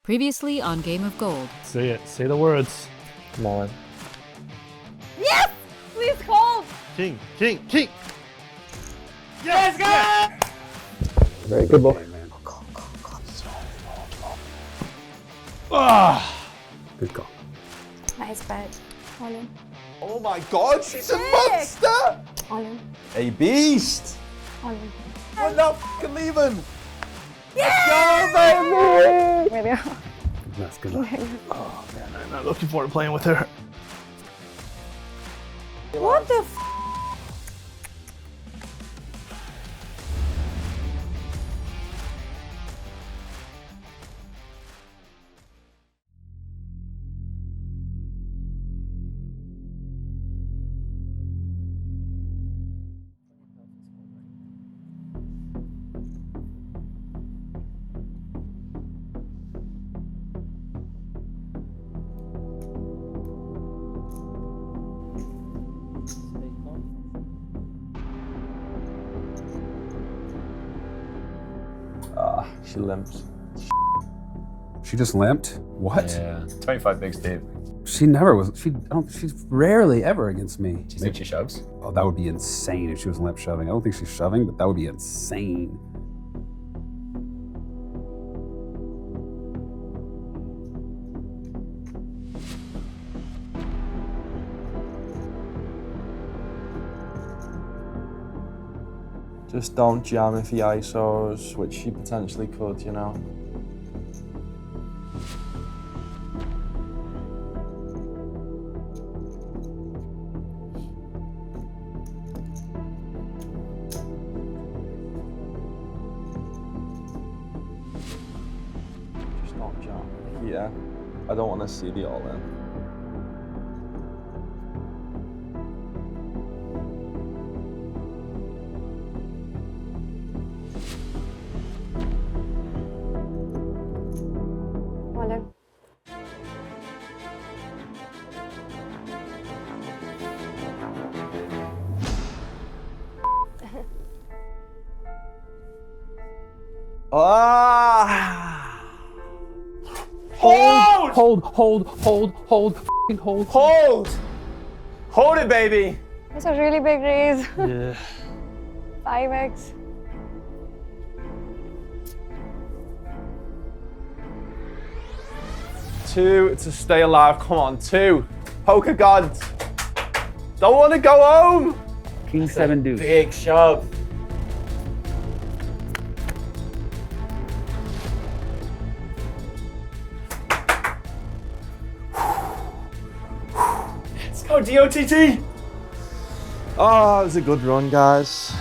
Previously on Game of Gold. Say it. Say the words. Come on. Yes! Please hold! King, king, king! Yes, go! Yeah. Very good ball. Good call. Nice bet. All in. Oh my god, she's a monster! All in. A beast! All in. We're not f***ing leaving! Yeah! Let's go, baby! Maybe. That's good. Oh man, I'm not looking forward to playing with her. What the f? She limps. She just limped? What? Yeah, 25 bigs deep. She never was. She's rarely ever against me. Do you think she shoves? Oh, that would be insane if she was limp shoving. I don't think she's shoving, but that would be insane. Just don't jam if he ISOs, which she potentially could, you know. Just don't jam. Yeah, I don't want to see the all-in. All in. Ah! Hold! Hold, f***ing hold. Hold! Hold it, baby! It's a really big raise. Yeah. 5x. Two to stay alive. Come on, two. Poker gods. Don't want to go home. King 7 deuce. Big shove. Let's go, DOTT! Oh, it was a good run, guys.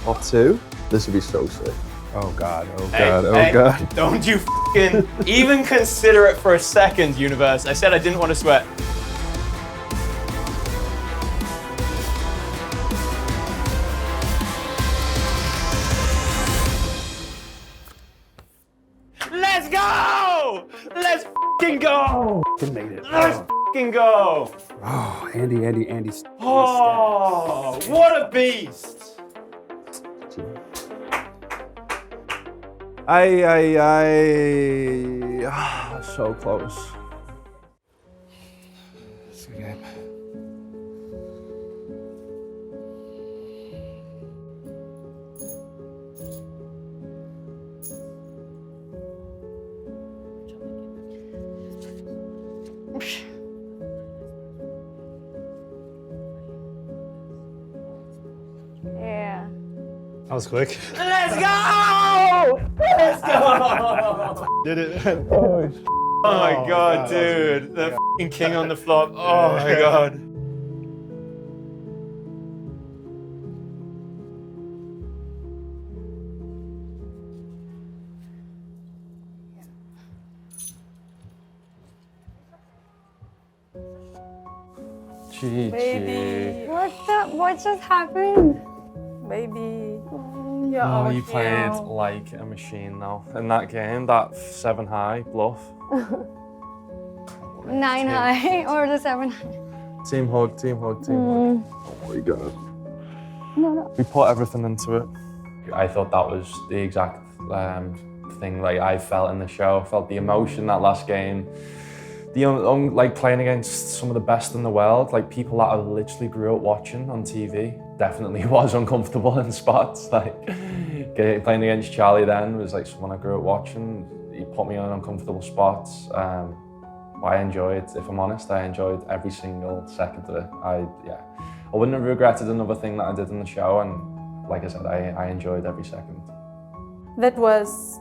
Or two. This would be so sick. Oh God, oh Hey, God, oh hey, God. Don't you f***ing even consider it for a second, universe. I said I didn't want to sweat. Let's go! Let's f***ing go! He made it. Let's f***ing go! Oh, Andy's. Oh, what a beast! So close. It's a game. Yeah. That was quick. Let's go! Let's go! Did it. Oh my god, God, dude. The f***ing king on the flop. Oh my god. GG. What just happened? Baby. Yeah. Oh, you played like a machine now. In that game, that 7 high bluff. 9 high or the 7 high? Team hug, team hug, team hug. Oh my God. No. We put everything into it. I thought that was the exact thing like I felt in the show. I felt the emotion that last game. Like playing against some of the best in the world, like people that I literally grew up watching on TV. Definitely was uncomfortable in spots. Like playing against Charlie then was like someone I grew up watching. He put me in uncomfortable spots. I enjoyed, if I'm honest, I enjoyed every single second of it. I wouldn't have regretted another thing that I did in the show, and like I said, I enjoyed every second. That was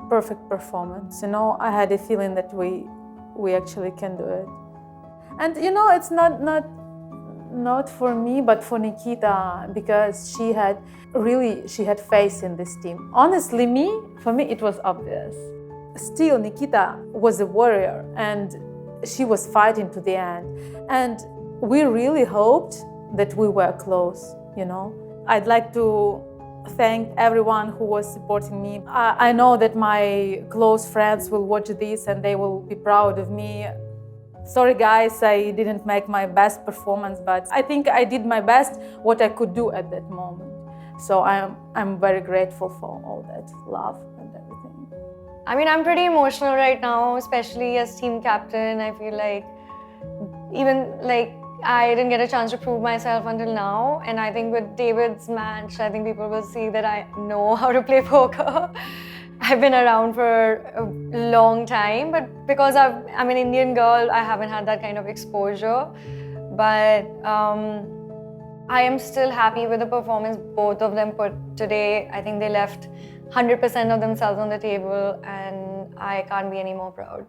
perfect performance. You know, I had a feeling that we actually can do it. And you know, it's not for me, but for Nikita, because she had faith in this team. Honestly, for me, it was obvious. Still, Nikita was a warrior and she was fighting to the end. And we really hoped that we were close, you know. I'd like to thank everyone who was supporting me. I know that my close friends will watch this and they will be proud of me. Sorry guys, I didn't make my best performance, but I think I did my best, what I could do at that moment. So I'm very grateful for all that love and everything. I mean, I'm pretty emotional right now, especially as team captain. I feel like even like I didn't get a chance to prove myself until now. And I think with David's match, I think people will see that I know how to play poker. I've been around for a long time, but because I'm an Indian girl, I haven't had that kind of exposure. But I am still happy with the performance both of them put today. I think they left 100% of themselves on the table, and I can't be any more proud.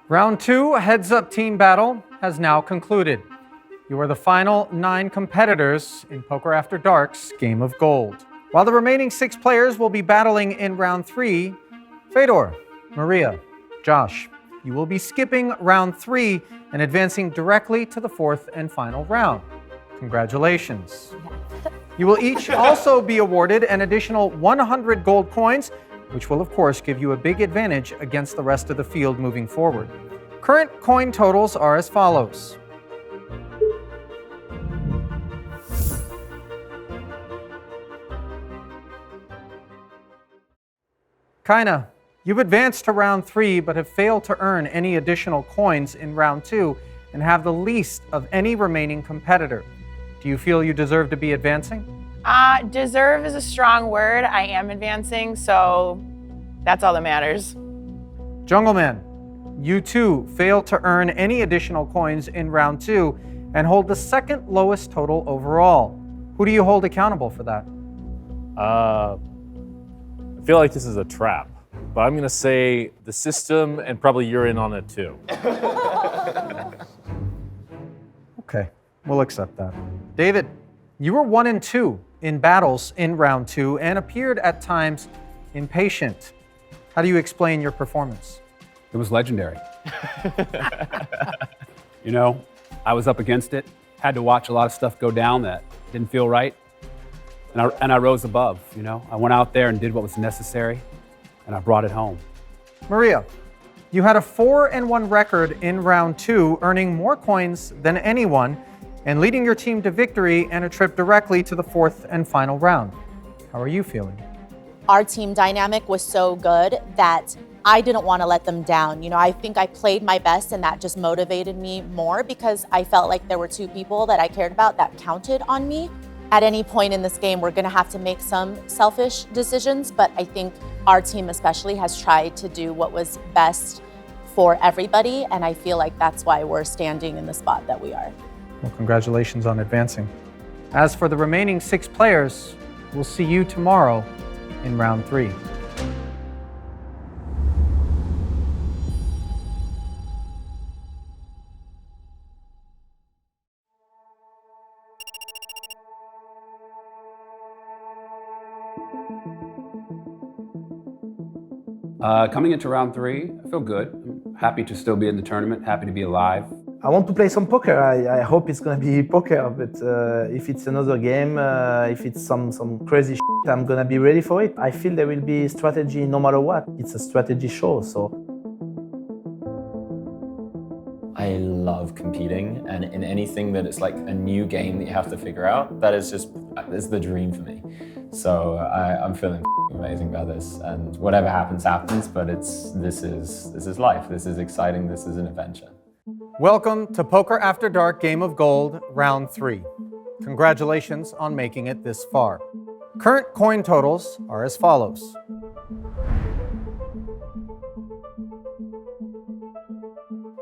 Round 2 heads-up team battle has now concluded. You are the final 9 competitors in Poker After Dark's Game of Gold. While the remaining 6 players will be battling in round 3, Fedor, Maria, Josh, you will be skipping round 3 and advancing directly to the 4th and final round. Congratulations. You will each also be awarded an additional 100 gold coins, which will of course give you a big advantage against the rest of the field moving forward. Current coin totals are as follows. Kaina, you've advanced to round 3 but have failed to earn any additional coins in round 2 and have the least of any remaining competitor. Do you feel you deserve to be advancing? Deserve is a strong word. I am advancing, so that's all that matters. Jungleman, you too failed to earn any additional coins in round 2 and hold the second lowest total overall. Who do you hold accountable for that? I feel like this is a trap, but I'm gonna say the system, and probably you're in on it too. Okay, we'll accept that. David, you were 1 and 2 in battles in round 2 and appeared at times impatient. How do you explain your performance? It was legendary. You know, I was up against it, had to watch a lot of stuff go down that didn't feel right. And I rose above, you know. I went out there and did what was necessary, and I brought it home. Maria, you had a 4-1 record in round 2, earning more coins than anyone and leading your team to victory and a trip directly to the 4th and final round. How are you feeling? Our team dynamic was so good that I didn't want to let them down. You know, I think I played my best, and that just motivated me more because I felt like there were 2 people that I cared about that counted on me. At any point in this game, we're going to have to make some selfish decisions, but I think our team especially has tried to do what was best for everybody, and I feel like that's why we're standing in the spot that we are. Well, congratulations on advancing. As for the remaining 6 players, we'll see you tomorrow in round 3. Coming into round 3, I feel good. I'm happy to still be in the tournament, happy to be alive. I want to play some poker. I hope it's gonna be poker, but if it's another game, if it's some crazy shit, I'm gonna be ready for it. I feel there will be strategy no matter what. It's a strategy show, so. I love competing, and in anything that it's like a new game that you have to figure out, that is the dream for me. So I'm feeling amazing about this, and whatever happens, happens, but this is life. This is exciting, this is an adventure. Welcome to Poker After Dark Game of Gold, Round 3. Congratulations on making it this far. Current coin totals are as follows.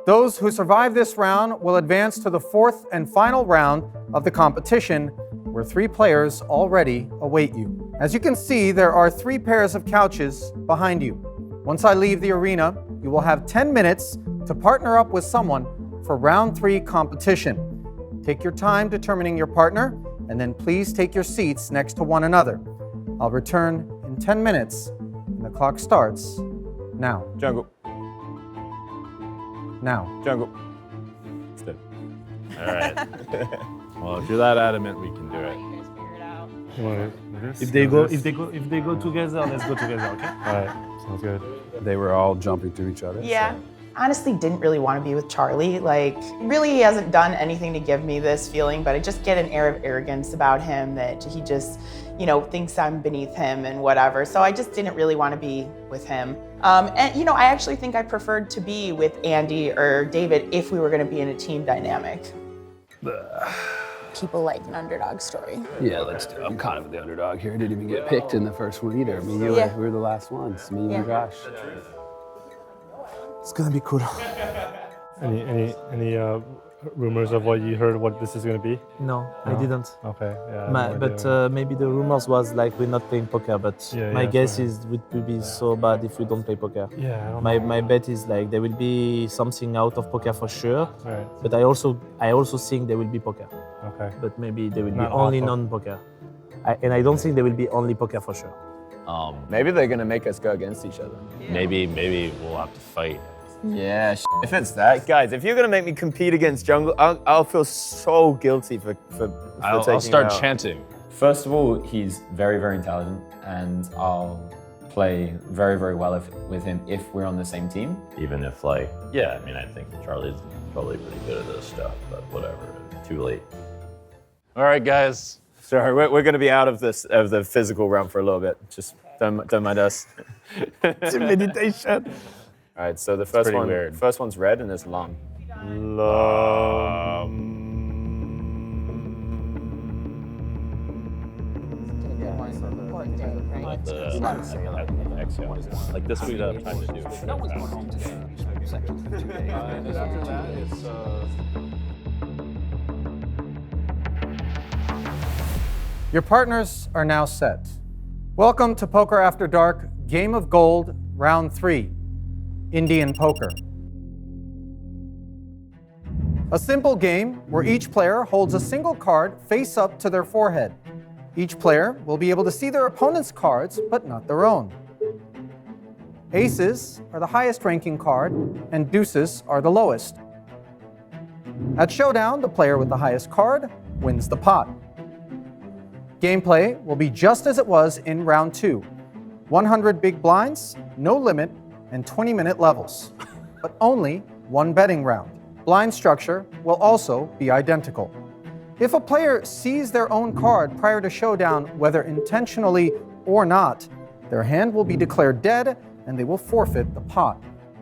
Those who survive this round will advance to the fourth and final round of the competition, where 3 players already await you. As you can see, there are 3 pairs of couches behind you. Once I leave the arena, you will have 10 minutes to partner up with someone for round 3 competition. Take your time determining your partner, and then please take your seats next to one another. I'll return in 10 minutes, and the clock starts now. Jungle. Now. Jungle. Step. All right. Well, if you're that adamant, we can do it. If they go together, let's go together, okay? All right. Sounds good. They were all jumping to each other. Yeah. Honestly, didn't really want to be with Charlie. Like, really, he hasn't done anything to give me this feeling, but I just get an air of arrogance about him that he just, you know, thinks I'm beneath him and whatever. So I just didn't really want to be with him. And, you know, I actually think I preferred to be with Andy or David if we were going to be in a team dynamic. People like an underdog story. Yeah, let's do it. I'm kind of the underdog here. I didn't even get picked in the first one either. Me, you, we were the last ones. Me, you, and Josh. It's gonna be cool. Any rumors of what you heard, what this is gonna be? No, I didn't. Okay, yeah. But maybe the rumors was like we're not playing poker, but my guess is it would be so bad if we don't play poker. Yeah, I don't my know. my bet is like there will be something out of poker for sure. Right. But I also think there will be poker. Okay. But maybe there will be Not only all non-poker. And I don't think there will be only poker for sure. Maybe they're gonna make us go against each other. Maybe we'll have to fight. Yeah, if it's that, guys, if you're gonna make me compete against Jungle, I'll feel so guilty for I'll taking start him out. chanting. First of all, he's very, very intelligent, and I'll play very, very well with him if we're on the same team. Even if, like, yeah, I mean, I think Charlie's probably pretty good at this stuff, but whatever, too late. All right, guys. Sorry, we're gonna be out of the physical realm for a little bit. Just don't mind us. It's a meditation. All right, so the first one's red and it's long. Like this, we'd have time to do it. Your partners are now set. Welcome to Poker After Dark Game of Gold, Round 3, Indian Poker. A simple game where each player holds a single card face up to their forehead. Each player will be able to see their opponent's cards, but not their own. Aces are the highest ranking card, and deuces are the lowest. At Showdown, the player with the highest card wins the pot. Gameplay will be just as it was in round 2. 100 big blinds, no limit, and 20-minute levels, but only one betting round. Blind structure will also be identical. If a player sees their own card prior to Showdown, whether intentionally or not, their hand will be declared dead and they will forfeit the pot.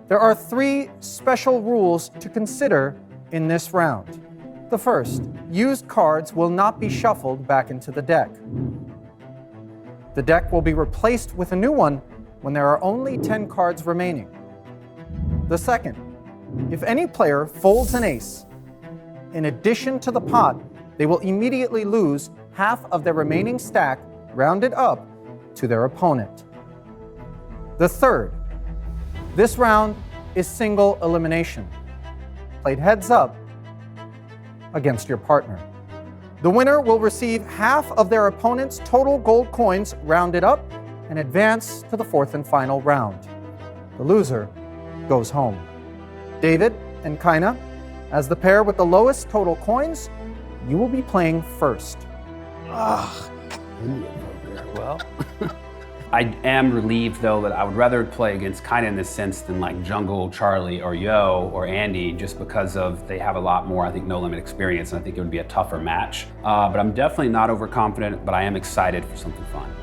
There are 3 special rules to consider in this round. The first, used cards will not be shuffled back into the deck. The deck will be replaced with a new one when there are only 10 cards remaining. The second, if any player folds an ace, in addition to the pot, they will immediately lose half of their remaining stack, rounded up to their opponent. The third, this round is single elimination, played heads up against your partner. The winner will receive half of their opponent's total gold coins rounded up and advance to the 4th and final round. The loser goes home. David and Kaina, As the pair with the lowest total coins, you will be playing first. Indian poker. Well, I am relieved though that I would rather play against kind of in this sense than like Jungle, Charlie, or Yo, or Andy, just because of they have a lot more, I think, no limit experience, and I think it would be a tougher match. But I'm definitely not overconfident, but I am excited for something fun.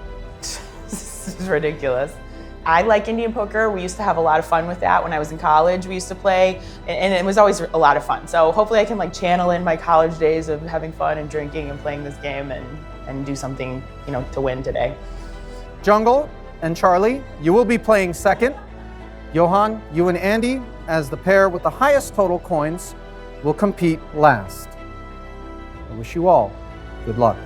This is ridiculous. I like Indian poker. We used to have a lot of fun with that when I was in college. We used to play, and it was always a lot of fun. So hopefully I can like channel in my college days of having fun and drinking and playing this game and do something, you know, to win today. Jungle and Charlie, you will be playing second. Johan, you and Andy, as the pair with the highest total coins, will compete last. I wish you all good luck.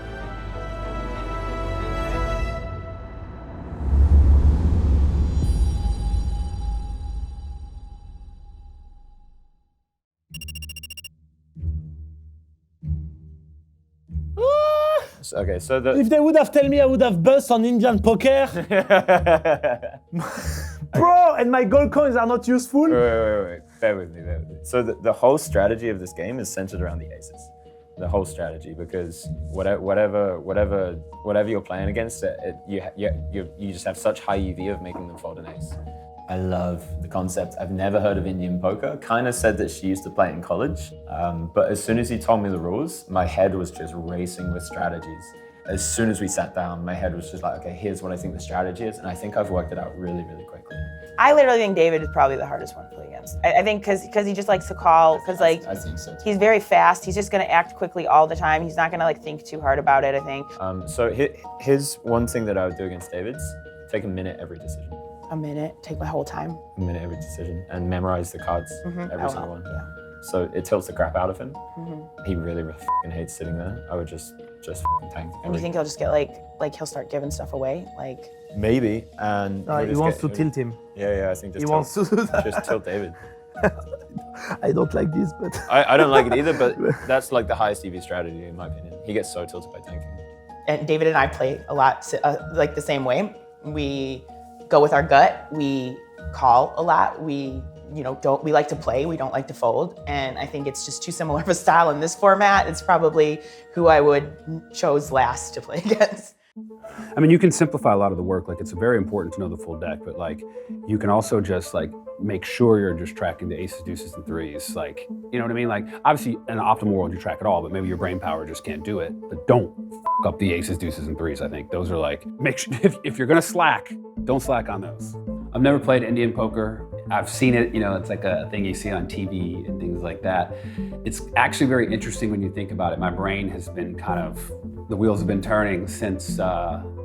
Okay, so If they would have told me I would have bust on Indian poker. Bro, and my gold coins are not useful. Wait. Bear with me. So the whole strategy of this game is centered around the aces. The whole strategy, because whatever you're playing against, you just have such high EV of making them fold an ace. I love the concept. I've never heard of Indian poker. Kind of said that she used to play it in college, but as soon as he told me the rules, my head was just racing with strategies. As soon as we sat down, my head was just like, okay, here's what I think the strategy is, and I think I've worked it out really, really quickly. I literally think David is probably the hardest one to play against. I think because he just likes to call, because like I think so too. he's very fast. He's just gonna act quickly all the time. He's not gonna like think too hard about it, I think. So here's one thing that I would do against David's: take a minute every decision. A minute, take my whole time. A minute every decision, and memorize the cards, every single one. Yeah. So it tilts the crap out of him. He really f***ing hates sitting there. I would just f***ing tank. And you think he'll just get like he'll start giving stuff away? Like maybe, and He wants to tilt him. Yeah, I think just He wants to do that. Just tilt David. I don't like this, but I don't like it either, but that's like the highest EV strategy in my opinion. He gets so tilted by tanking. And David and I play a lot like the same way. We go with our gut. We call a lot. We like to play. We don't like to fold. And I think it's just too similar of a style in this format. It's probably who I would chose last to play against. I mean, you can simplify a lot of the work. Like, it's very important to know the full deck, but like, you can also just like make sure you're just tracking the aces, deuces, and threes. Like, you know what I mean? Like, obviously, in an optimal world, you track it all, but maybe your brain power just can't do it. But don't f up the aces, deuces, and threes. I think those are like, make sure if you're gonna slack, don't slack on those. I've never played Indian poker. I've seen it, you know, it's like a thing you see on TV and things like that. It's actually very interesting when you think about it. My brain has been the wheels have been turning since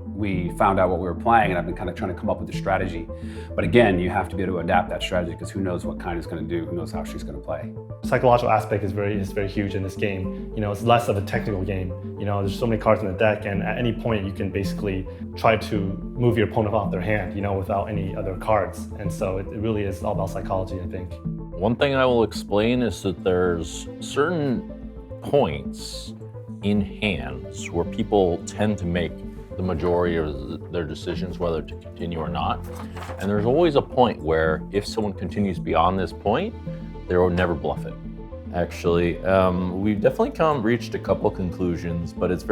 we found out what we were playing, and I've been kind of trying to come up with a strategy. But again, you have to be able to adapt that strategy, because who knows what kind is going to do, who knows how she's going to play. Psychological aspect is very huge in this game. You know, it's less of a technical game. You know, there's so many cards in the deck, and at any point you can basically try to move your opponent off their hand, you know, without any other cards. And so it really is all about psychology, I think. One thing I will explain is that there's certain points in hands where people tend to make the majority of their decisions whether to continue or not. And there's always a point where if someone continues beyond this point, they will never bluff it. Actually, we've definitely reached a couple conclusions, but it's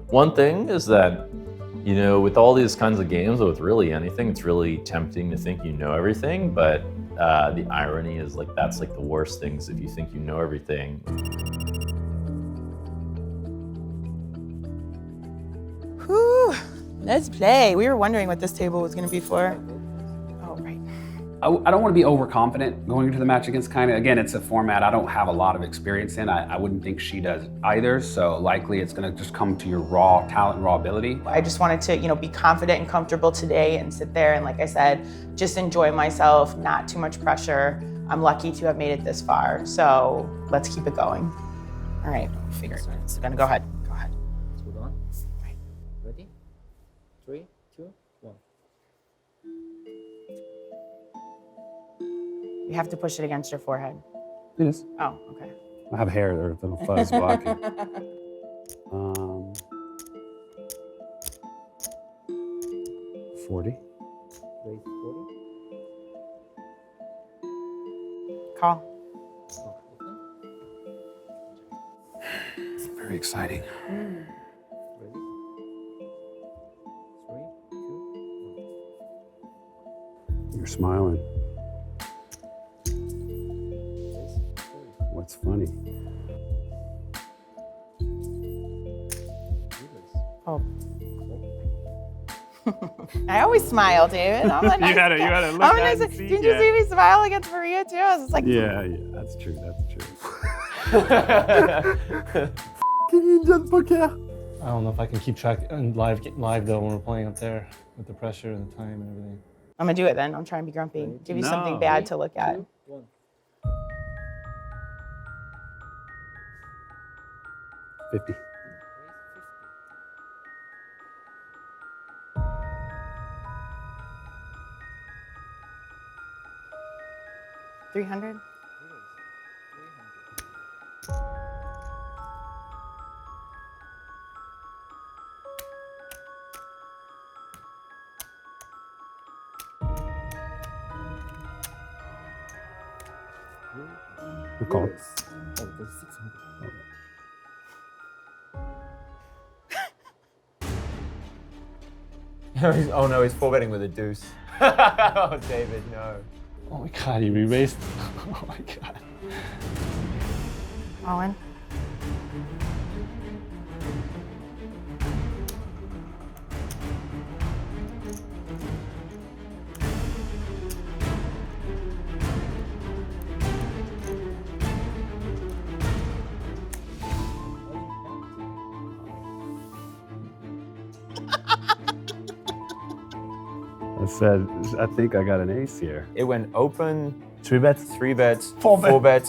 one thing is that, you know, with all these kinds of games, with really anything, it's really tempting to think you know everything, but the irony is like, that's like the worst things if you think you know everything. Whew, let's play. We were wondering what this table was gonna be for. Oh, right. I don't want to be overconfident going into the match against Kinda. Again, it's a format I don't have a lot of experience in. I wouldn't think she does either, so likely it's gonna just come to your raw talent and raw ability. I just wanted to, you know, be confident and comfortable today and sit there and, like I said, just enjoy myself, not too much pressure. I'm lucky to have made it this far, so let's keep it going. All right, figure it. It's gonna go ahead. Go ahead. Let's move on. Right. Ready? 3, 2, 1. You have to push it against your forehead. It is. Oh, okay. I have hair or little fuzz blocking. 40. Raise 40. Call. Oh, okay. Very exciting. You're smiling. What's funny? Oh. I always smile, David. I'm a nice You gotta guy. look I'm a at nice. and see, Didn't you yeah. see me smile against Maria too? I was just like, Yeah, that's true. That's true. Indian poker. I don't know if I can keep track and live though when we're playing up there with the pressure and the time and everything. I'm gonna do it then. I'm trying to be grumpy. Give you something No. bad to look at. 50. $300. We'll call it. Oh no, he's 4-betting with a deuce. Oh, David, no. Oh my God, he re-raised. Oh my God. All in. I think I got an ace here. It went open, 3-bet, 3-bet, 4-bet. 4-bet,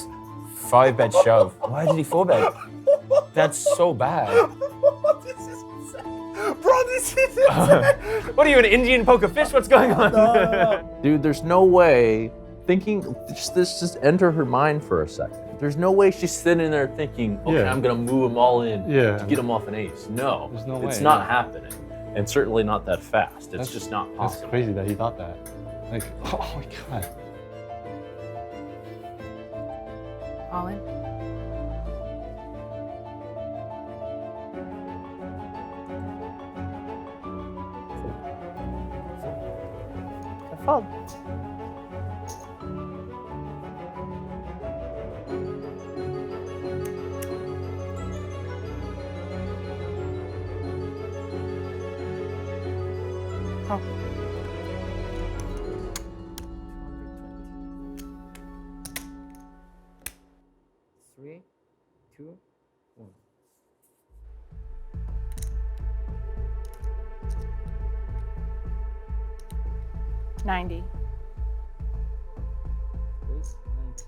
5-bet shove. Why did he 4-bet? That's so bad. This is insane. Bro, this is insane. What are you, an Indian poker fish? What's going on? No. Dude, there's no way thinking, just enter her mind for a second. There's no way she's sitting there thinking, okay, Yeah. I'm gonna move him all in Yeah. to get him off an ace. No, There's no it's way, not yeah. happening. And certainly not that fast. It's just not That's possible. crazy that he thought that. Like, oh my God. All in. Good fold. Oh. Three, two, one. 90. Please, 90.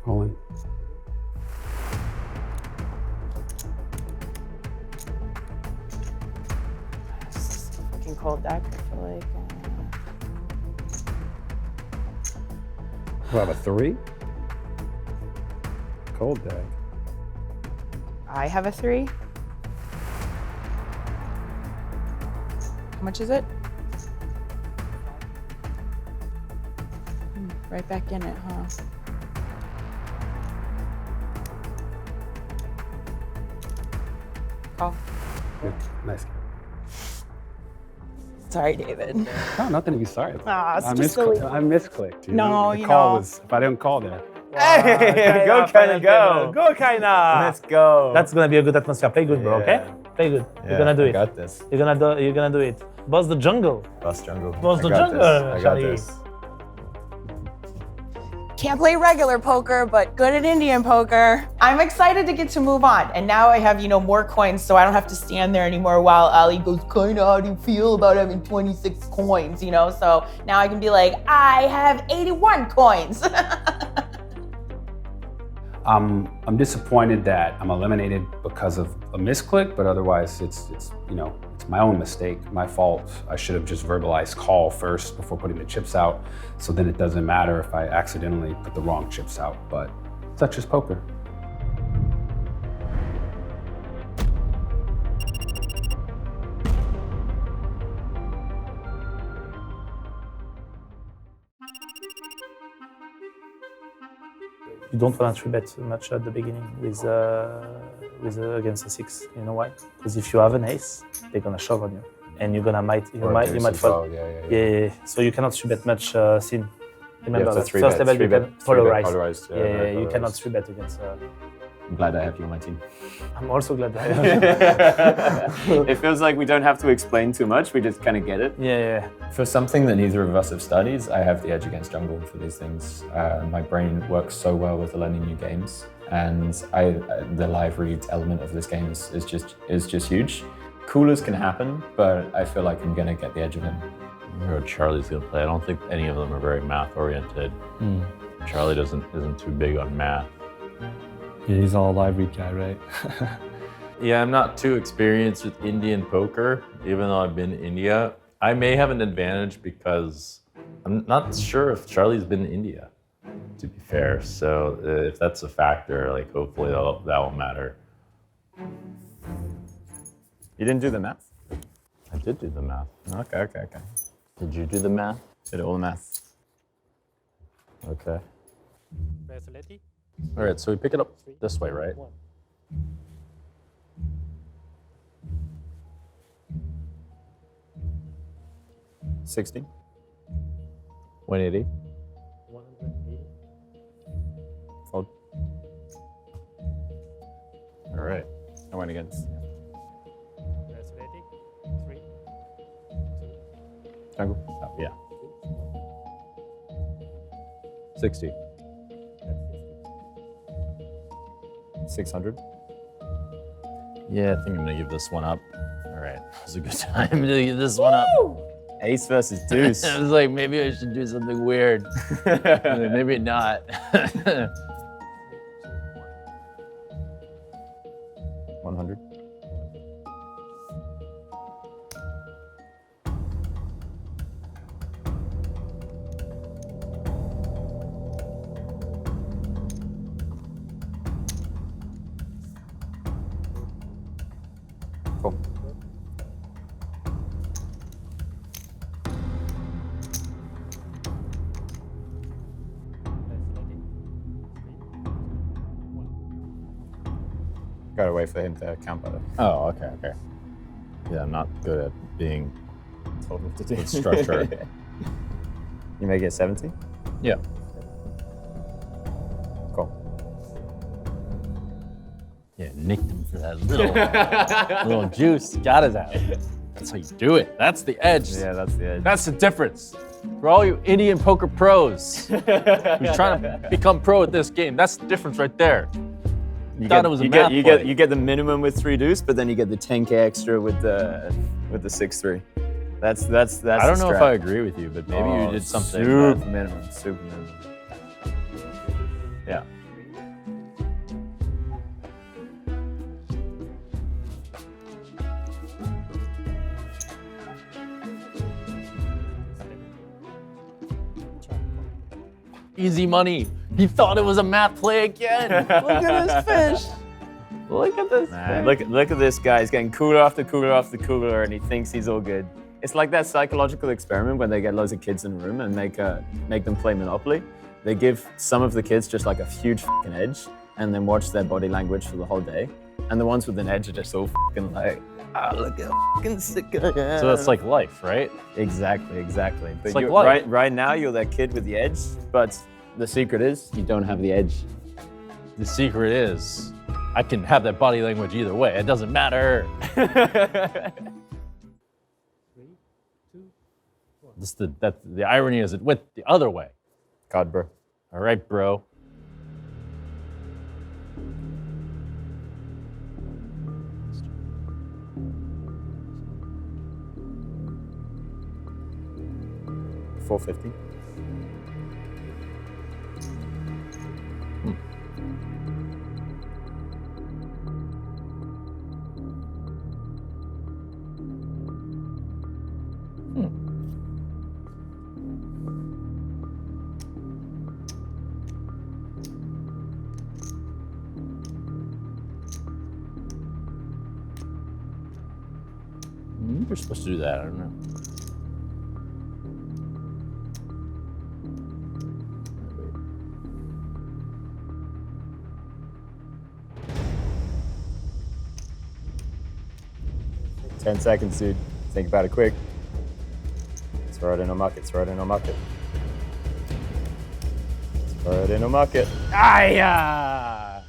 All in. This is a fucking cold deck. I feel like. We'll have a 3. Cold deck. I have a 3. How much is it? Right back in it, huh? Call. Good. Nice. Sorry, David. No, nothing to be sorry about. Ah, it's I just silly. I misclicked. You No, know? The you call know. was, if I didn't call there. Hey, go, Kaina, go. Go, Kaina. Let's go. That's gonna be a good atmosphere. Play good, bro, okay? Play good. Yeah, You're gonna do I it. got this. You're gonna do it. Boss the jungle. Boss jungle. Boss I the got jungle, this. I got Charlie. this. Can't play regular poker, but good at Indian poker. I'm excited to get to move on. And now I have, more coins, so I don't have to stand there anymore while Ali goes, Kaina, how do you feel about having 26 coins, So now I can be like, I have 81 coins. I'm disappointed that I'm eliminated because of a misclick, but otherwise it's my own mistake, my fault. I should have just verbalized call first before putting the chips out, so then it doesn't matter if I accidentally put the wrong chips out, but such is poker. You don't want to 3-bet much at the beginning with against a 6. You know why? Because if you have an ace, they're gonna shove on you, and you might fall. Yeah. So you cannot 3-bet much sin. Remember, that first level you can polarize. Yeah, you cannot 3-bet against. I'm glad I have you on my team. I'm also glad that I have you. It feels like we don't have to explain too much, we just kind of get it. Yeah. For something that neither of us have studied, I have the edge against jungle for these things. My brain works so well with learning new games, and the live read element of this game is just huge. Coolers can happen, but I feel like I'm gonna get the edge of him. I wonder what Charlie's gonna play. I don't think any of them are very math oriented. Charlie isn't too big on math. Yeah, he's all live read guy, right? Yeah, I'm not too experienced with Indian poker, even though I've been to India. I may have an advantage because I'm not sure if Charlie's been to India, to be fair. So if that's a factor, like hopefully that will matter. You didn't do the math? I did do the math. Okay. Did you do the math? Did all the math. Okay. All right, so we pick it up this way, right? 60. 180. 180. Fold. All right. I went against. Press ready. 3, 2. Jungle. Oh, yeah. 60. 600. Yeah, I think I'm gonna give this one up. All right, it's a good time to give this one up. Ace versus deuce. I was like, maybe I should do something weird. Maybe not. 100. Cool. Gotta wait for him to count better. Oh, okay. Yeah, I'm not good at being Told him to do with structure. You may get 70? Yeah. Cool. Yeah, nicked him for that little juice. Got his out. That's how you do it. That's the edge. Yeah, that's the edge. That's the difference. For all you Indian poker pros who's trying to become pro at this game, that's the difference right there. You thought it was a math play. You get the minimum with 3 deuce, but then you get the 10K extra with the 6-3. That's. I don't know if I agree with you, but maybe you did something. Super minimum. Super minimum. Yeah. Easy money. He thought it was a math play again. Look at this fish. Look at this. Man, look at this guy. He's getting cooler after cooler after cooler, and he thinks he's all good. It's like that psychological experiment when they get loads of kids in a room and make them play Monopoly. They give some of the kids just like a huge fucking edge, and then watch their body language for the whole day. And the ones with an edge are just all fucking like, look how fucking sick I am. So that's like life, right? Exactly. But It's like life. right now, you're that kid with the edge, but the secret is you don't have the edge. The secret is I can have that body language either way. It doesn't matter. 3, 2, 1. The irony is it went the other way. God, bro. All right, bro. $450. You're supposed to do that. I don't know. 10 seconds, dude. Think about it quick. Throw it in or muck it, throw it in or muck it. Throw it in or muck it. Ah!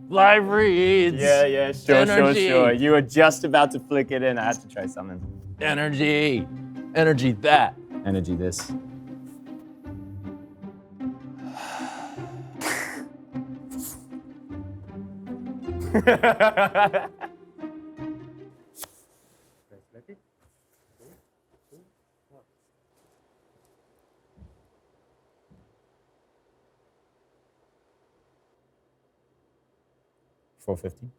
Live reads. Yeah, sure. Energy. You were just about to flick it in. I had to try something. Energy. Energy that. Energy this. $450.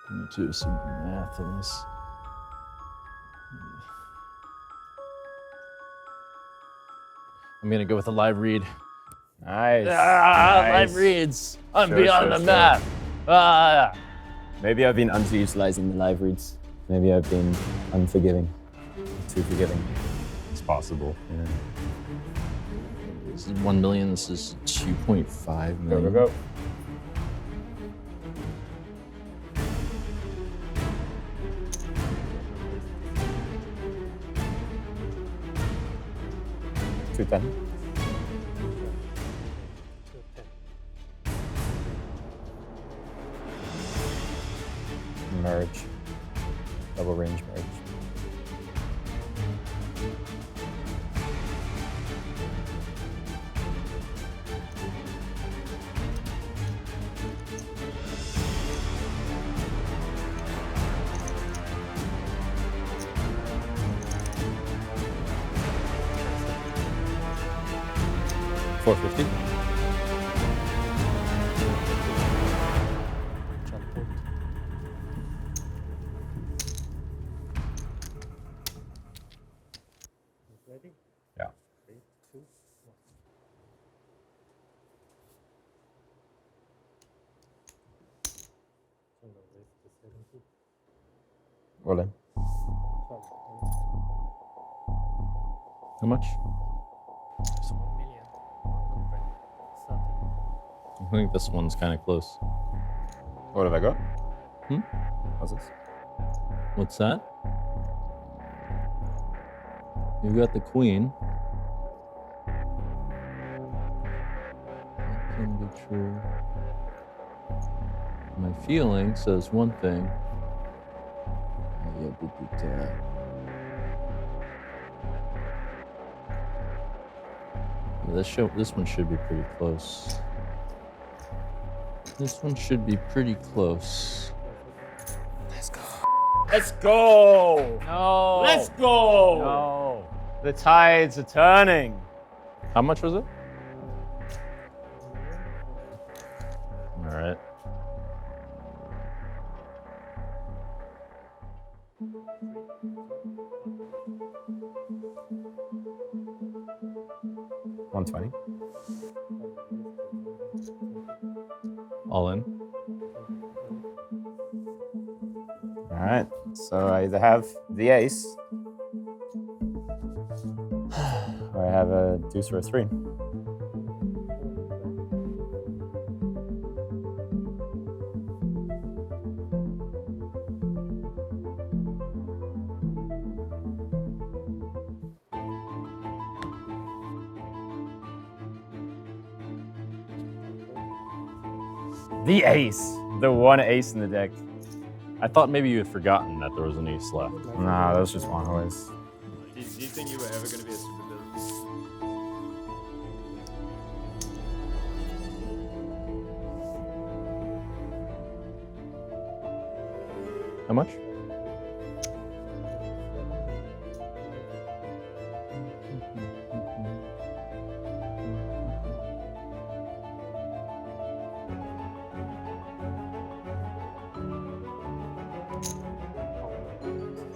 Let me do some math on this. I'm gonna go with a live read. Nice. Live reads. I'm beyond the math. Maybe I've been underutilizing the live reads. Maybe I've been unforgiving. Too forgiving. It's possible. Yeah. This is 1 million. This is 2.5 million. Go. $210. Merge. Double range merge. $450. Yeah. All in. How much? I think this one's kind of close. What have I got? What's this? What's that? You've got the queen. That can be true. My feeling says one thing. This one should be pretty close. This one should be pretty close. Let's go. Let's go. No. Let's go. No. The tides are turning. How much was it? All right. $120. All in. All right. So I either have the ace, or I have a deuce or a three. The ace. The one ace in the deck. I thought maybe you had forgotten that there was an ace left. Nah, that was just one horse. Do you think you were ever going to be a supervillain? How much?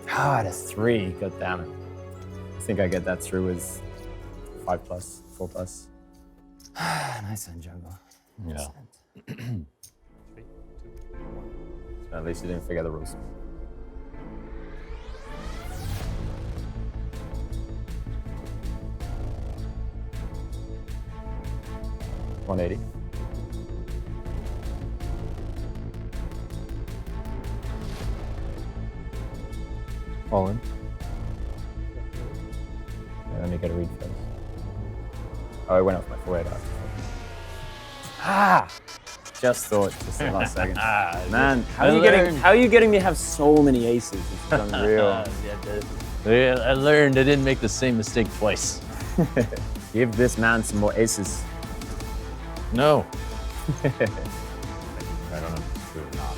God, a three. God damn it. I think I get that through with 5+, 4+. Nice end, jungle. Yeah. At least you didn't figure the rules. $180. All in. Yeah, let me get a read first. Oh, I went off my forehead after. Ah! Just thought, just the last second. Man, how are you getting me to have so many aces? This is unreal. I learned I didn't make the same mistake twice. Give this man some more aces. No. I don't know if it's true or not.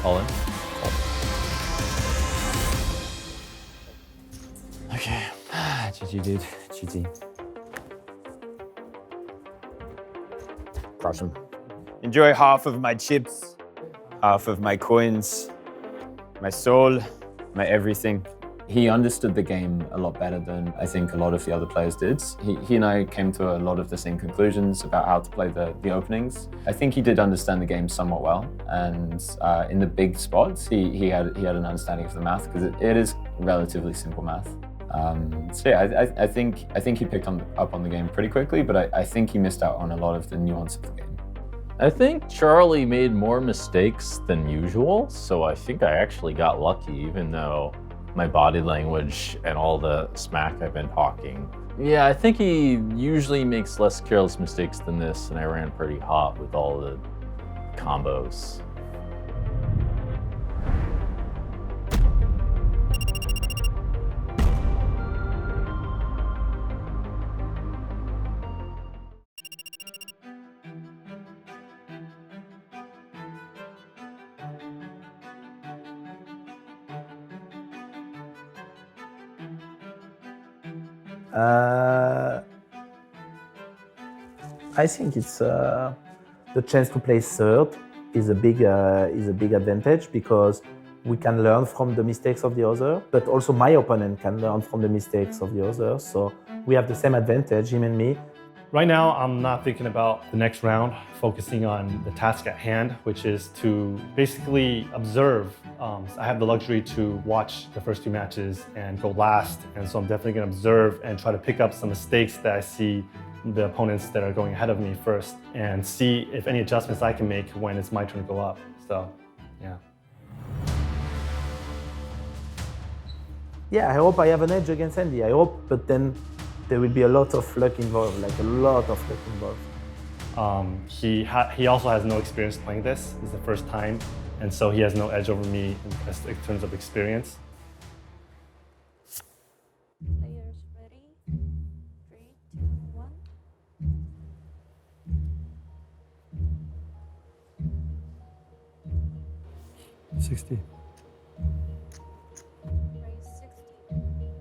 All in? Okay. GG, dude. GG. Crush him. Enjoy half of my chips, half of my coins, my soul, my everything. He understood the game a lot better than I think a lot of the other players did. He and I came to a lot of the same conclusions about how to play the openings. I think he did understand the game somewhat well, and in the big spots, he had an understanding of the math, because it is relatively simple math. So yeah, I think he picked up on the game pretty quickly, but I think he missed out on a lot of the nuance of the game. I think Charlie made more mistakes than usual, so I think I actually got lucky, even though my body language and all the smack I've been talking. Yeah, I think he usually makes less careless mistakes than this, and I ran pretty hot with all the combos. I think it's the chance to play third is a big advantage, because we can learn from the mistakes of the other, but also my opponent can learn from the mistakes of the other. So we have the same advantage, him and me. Right now, I'm not thinking about the next round, focusing on the task at hand, which is to basically observe. I have the luxury to watch the first two matches and go last, and so I'm definitely going to observe and try to pick up some mistakes that I see the opponents that are going ahead of me first, and see if any adjustments I can make when it's my turn to go up. So, yeah. Yeah, I hope I have an edge against Andy. I hope, but then there will be a lot of luck involved, like a lot of luck involved. He also has no experience playing this. This is the first time, and so he has no edge over me in terms of experience. Players ready? 3, 2, 1. 60. Raise 60. Raise 60.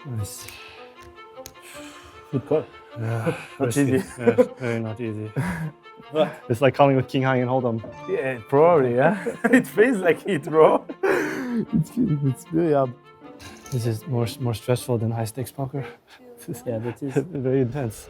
Nice. Good call. Yeah, Not risky. easy. Yeah, very not easy. What? It's like calling with king high and hold 'em. Yeah, probably, yeah. It feels like it, bro. It's very hard. This is more stressful than high stakes poker. Yeah, that is. Very intense.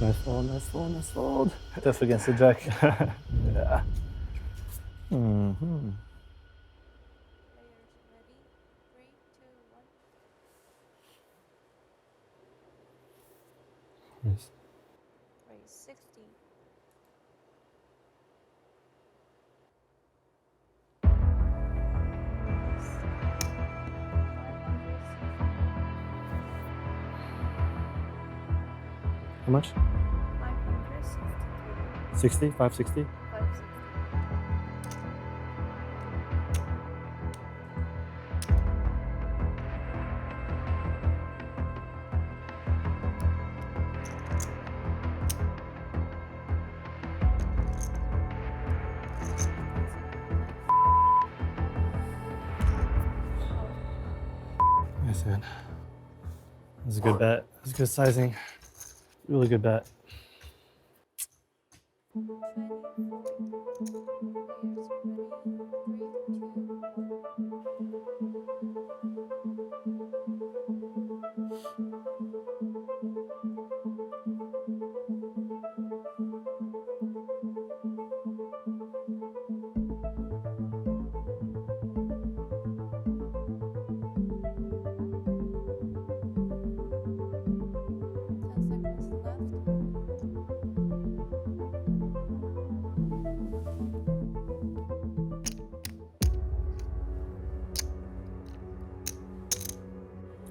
Nice fold, nice fold, nice fold. Tough against the jack. Yeah. Mm-hmm. Nice. Raise 60. How much? 563. 60? 560? 560. Nice, man. That was a good bet. That was good sizing. Really good bet.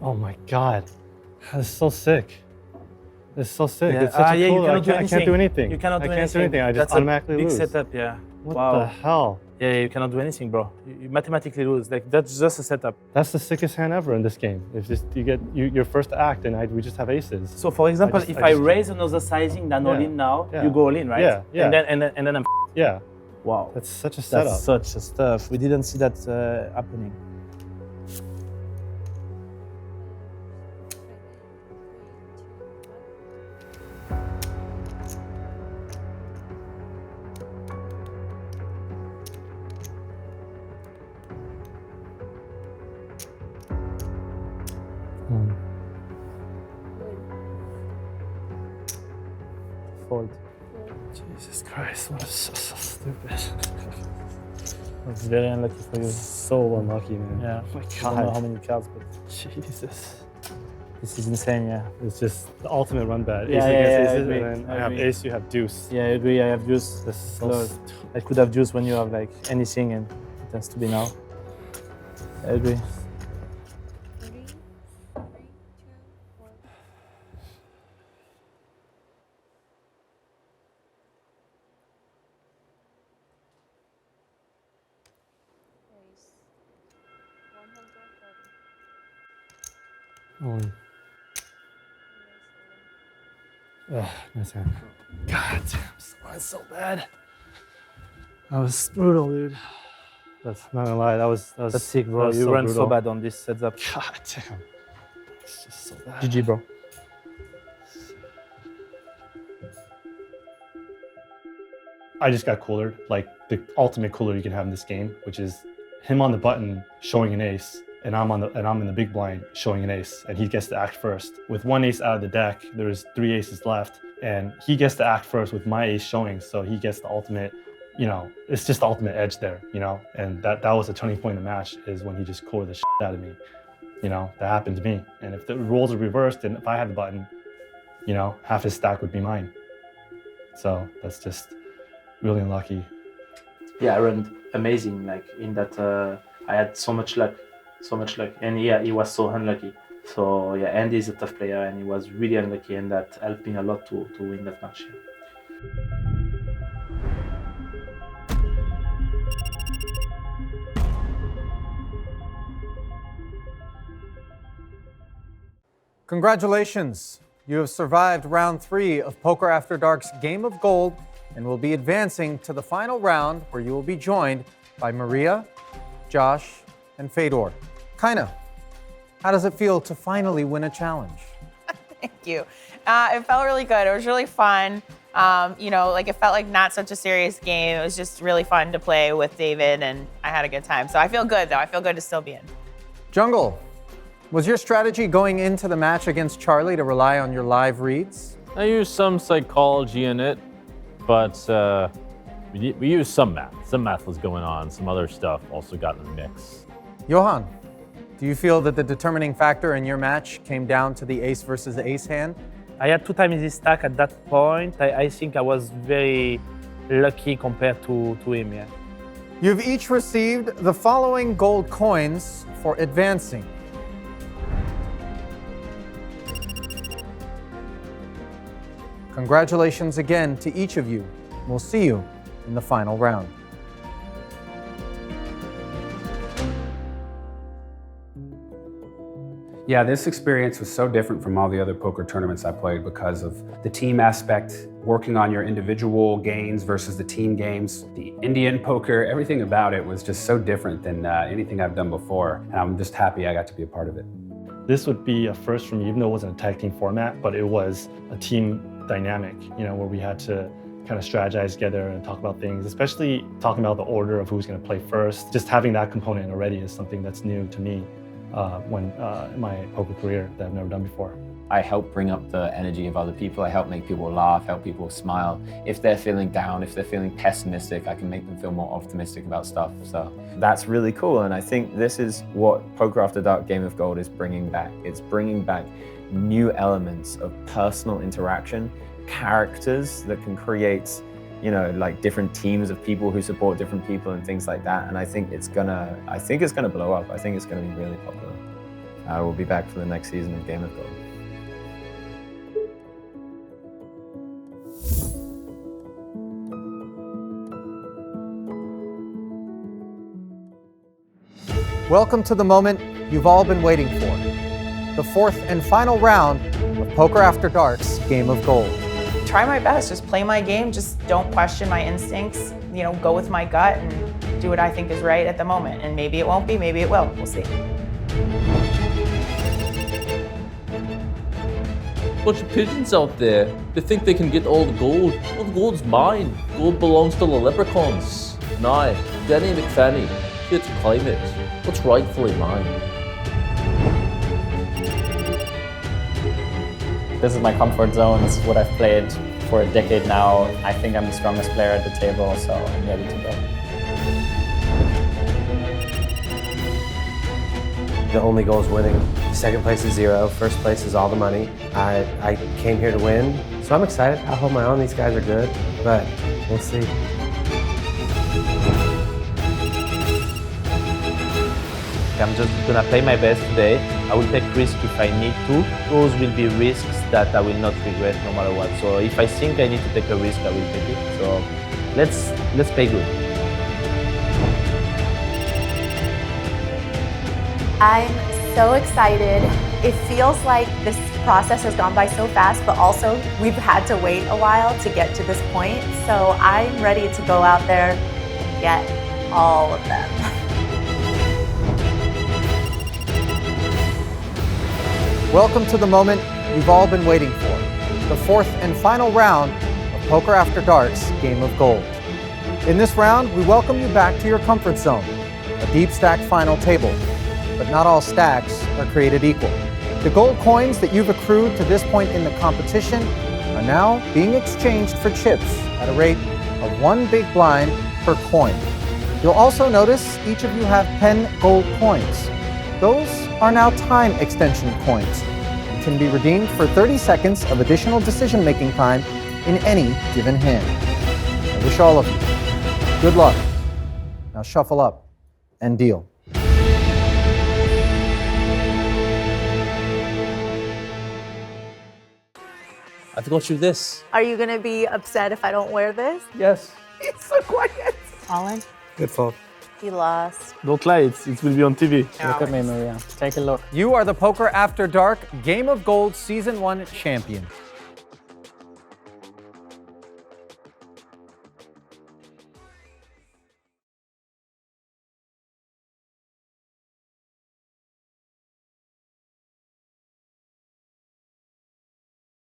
Oh my God. That's so sick. That's so sick. Yeah. It's such a Yeah, cool, you cannot do I anything. can't do anything. You cannot do I anything. can't do anything. I just That's automatically a big lose. setup, yeah. What Wow. the hell? Yeah, you cannot do anything, bro. You mathematically lose. Like that's just a setup. That's the sickest hand ever in this game. If just you get your first act and we just have aces. So for example, if I raise another sizing than all Yeah. in now, Yeah. you go all in, right? Yeah, yeah. And then I'm. Yeah. Wow. That's such a setup. That's such a stuff. We didn't see that happening. Fold. Jesus Christ, what is so stupid. It's very unlucky for you. So unlucky, man. Yeah. Oh my I don't know God. how many cards, but Jesus. this is insane, yeah. It's just the ultimate run bet. Yeah, Ace yeah, against yeah, I aces, agree. and then I I have agree. ace, you have deuce. Yeah, I agree. I have juice. This is so Close. I could have juice when you have like anything, and it has to be now. I agree. 3, 3, 2, 1. Raise 130. Ugh, nice hand. God damn, that's so bad. That was brutal, dude. That's not gonna lie, that was That's sick, bro. that You was run brutal. so bad on this setup. God damn. It's just so bad. GG, bro. I just got coolered, like the ultimate cooler you can have in this game, which is him on the button showing an ace, and I'm in the big blind showing an ace, and he gets to act first. With one ace out of the deck, there's 3 aces left, and he gets to act first with my ace showing, so he gets the ultimate, you know, it's just the ultimate edge there, you know? And that was a turning point in the match, is when he just coolered the shit out of me. You know, that happened to me. And if the roles are reversed, and if I had the button, you know, half his stack would be mine. So that's just really unlucky. Yeah, I ran amazing. Like in that, I had so much luck, and yeah, he was so unlucky. So yeah, Andy is a tough player, and he was really unlucky, and that helped me a lot to win that match. Congratulations! You have survived round 3 of Poker After Dark's Game of Gold and will be advancing to the final round where you will be joined by Maria, Josh, and Fedor. Kaina, how does it feel to finally win a challenge? Thank you. It felt really good. It was really fun. You know, like it felt like not such a serious game. It was just really fun to play with David, and I had a good time. So I feel good, though. I feel good to still be in. Jungle, was your strategy going into the match against Charlie to rely on your live reads? I used some psychology in it, but we used some math. Some math was going on. Some other stuff also got in the mix. Johan, do you feel that the determining factor in your match came down to the ace versus ace hand? I had 2 times his stack at that point. I think I was very lucky compared to him. Yeah. You've each received the following gold coins for advancing. Congratulations again to each of you. We'll see you in the final round. Yeah, this experience was so different from all the other poker tournaments I played because of the team aspect, working on your individual gains versus the team games, the Indian poker, everything about it was just so different than anything I've done before. And I'm just happy I got to be a part of it. This would be a first for me, even though it wasn't a tag team format, but it was a team dynamic, you know, where we had to kind of strategize together and talk about things, especially talking about the order of who's going to play first. Just having that component already is something that's new to me in my poker career that I've never done before. I help bring up the energy of other people. I help make people laugh, help people smile. If they're feeling down, if they're feeling pessimistic, I can make them feel more optimistic about stuff. So that's really cool. And I think this is what Poker After Dark Game of Gold is bringing back. It's bringing back new elements of personal interaction, characters that can create, you know, like different teams of people who support different people and things like that. And I think it's gonna blow up. I think it's gonna be really popular. We'll be back for the next season of Game of Gold. Welcome to the moment you've all been waiting for. The 4th and final round of Poker After Dark's Game of Gold. Try my best, just play my game, just don't question my instincts, you know, go with my gut and do what I think is right at the moment. And maybe it won't be, maybe it will, we'll see. Bunch of pigeons out there. They think they can get all the gold. Well, the gold's mine. Gold belongs to the leprechauns. Now, Denny McFenny, here to claim it. What's rightfully mine? This is my comfort zone. This is what I've played for a decade now. I think I'm the strongest player at the table, so I'm ready to go. The only goal is winning. Second place is 0. First place is all the money. I came here to win, so I'm excited. I hold my own. These guys are good, but we'll see. I'm just gonna play my best today. I will take risks if I need to. Those will be risks that I will not regret no matter what. So if I think I need to take a risk, I will take it. So let's play good. I'm so excited. It feels like this process has gone by so fast, but also we've had to wait a while to get to this point. So I'm ready to go out there and get all of them. Welcome to the moment you've all been waiting for, the 4th and final round of Poker After Dark's Game of Gold. In this round, we welcome you back to your comfort zone, a deep stacked final table. But not all stacks are created equal. The gold coins that you've accrued to this point in the competition are now being exchanged for chips at a rate of 1 big blind per coin. You'll also notice each of you have 10 gold coins. Those are now time extension coins. can be redeemed for 30 seconds of additional decision-making time in any given hand. I wish all of you good luck. Now shuffle up and deal. I have to go through this. Are you gonna be upset if I don't wear this? Yes. It's so quiet. Colin, Good fault. he lost. Don't lie, it will be on TV. Look at me, Maria. Take a look. You are the Poker After Dark Game of Gold Season 1 champion.